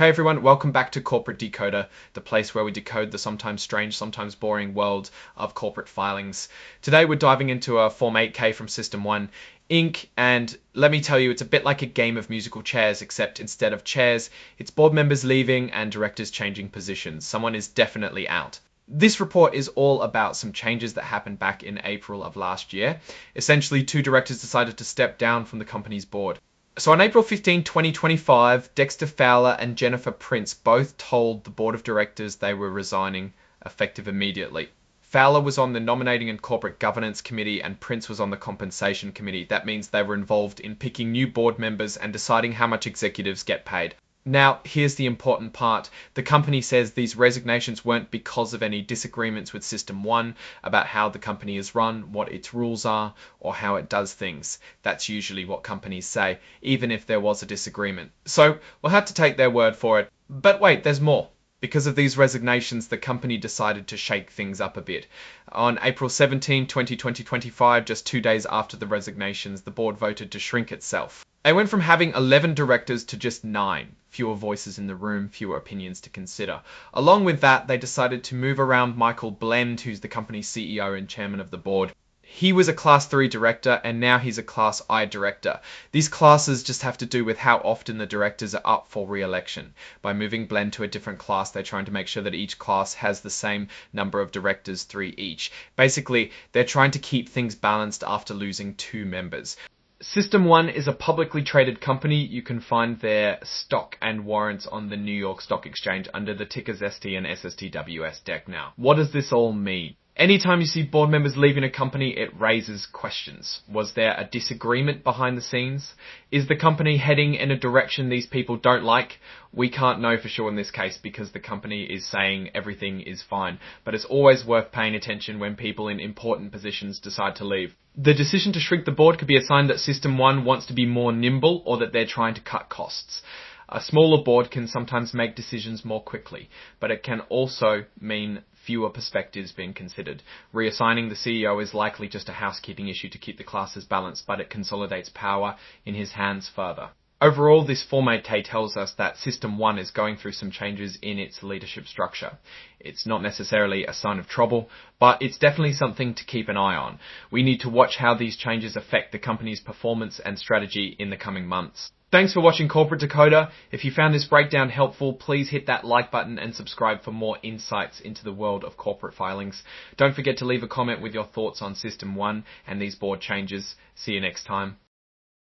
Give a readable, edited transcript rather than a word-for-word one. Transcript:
Hey everyone, welcome back to Corporate Decoder, the place where we decode the sometimes strange, sometimes boring world of corporate filings. Today we're diving into a Form 8K from System1 Inc. And let me tell you, it's a bit like a game of musical chairs, except instead of chairs, it's board members leaving and directors changing positions. Someone is definitely out. This report is all about some changes that happened back in April of last year. Essentially, two directors decided to step down from the company's board. So on April 15, 2025, Dexter Fowler and Jennifer Prince both told the board of directors they were resigning, effective immediately. Fowler was on the Nominating and Corporate Governance Committee and Prince was on the Compensation Committee. That means they were involved in picking new board members and deciding how much executives get paid. Now, here's the important part. The company says these resignations weren't because of any disagreements with System1 about how the company is run, what its rules are, or how it does things. That's usually what companies say, even if there was a disagreement. So we'll have to take their word for it. But wait, there's more. Because of these resignations, the company decided to shake things up a bit. On April 17, 2025, just 2 days after the resignations, the board voted to shrink itself. They went from having 11 directors to just 9. Fewer voices in the room, fewer opinions to consider. Along with that, they decided to move around Michael Blend, who's the company's CEO and chairman of the board. He was a Class 3 director and now he's a Class I director. These classes just have to do with how often the directors are up for re-election. By moving Blend to a different class, they're trying to make sure that each class has the same number of directors, 3 each. Basically, they're trying to keep things balanced after losing 2 members. System1 is a publicly traded company. You can find their stock and warrants on the New York Stock Exchange under the tickers ST and SSTWS deck now. What does this all mean? Anytime you see board members leaving a company, it raises questions. Was there a disagreement behind the scenes? Is the company heading in a direction these people don't like? We can't know for sure in this case because the company is saying everything is fine. But it's always worth paying attention when people in important positions decide to leave. The decision to shrink the board could be a sign that System1 wants to be more nimble or that they're trying to cut costs. A smaller board can sometimes make decisions more quickly, but it can also mean fewer perspectives being considered. Reassigning the CEO is likely just a housekeeping issue to keep the classes balanced, but it consolidates power in his hands further. Overall, this Form 8K tells us that System1 is going through some changes in its leadership structure. It's not necessarily a sign of trouble, but it's definitely something to keep an eye on. We need to watch how these changes affect the company's performance and strategy in the coming months. Thanks for watching Corporate Decoder. If you found this breakdown helpful, please hit that like button and subscribe for more insights into the world of corporate filings. Don't forget to leave a comment with your thoughts on System1 and these board changes. See you next time.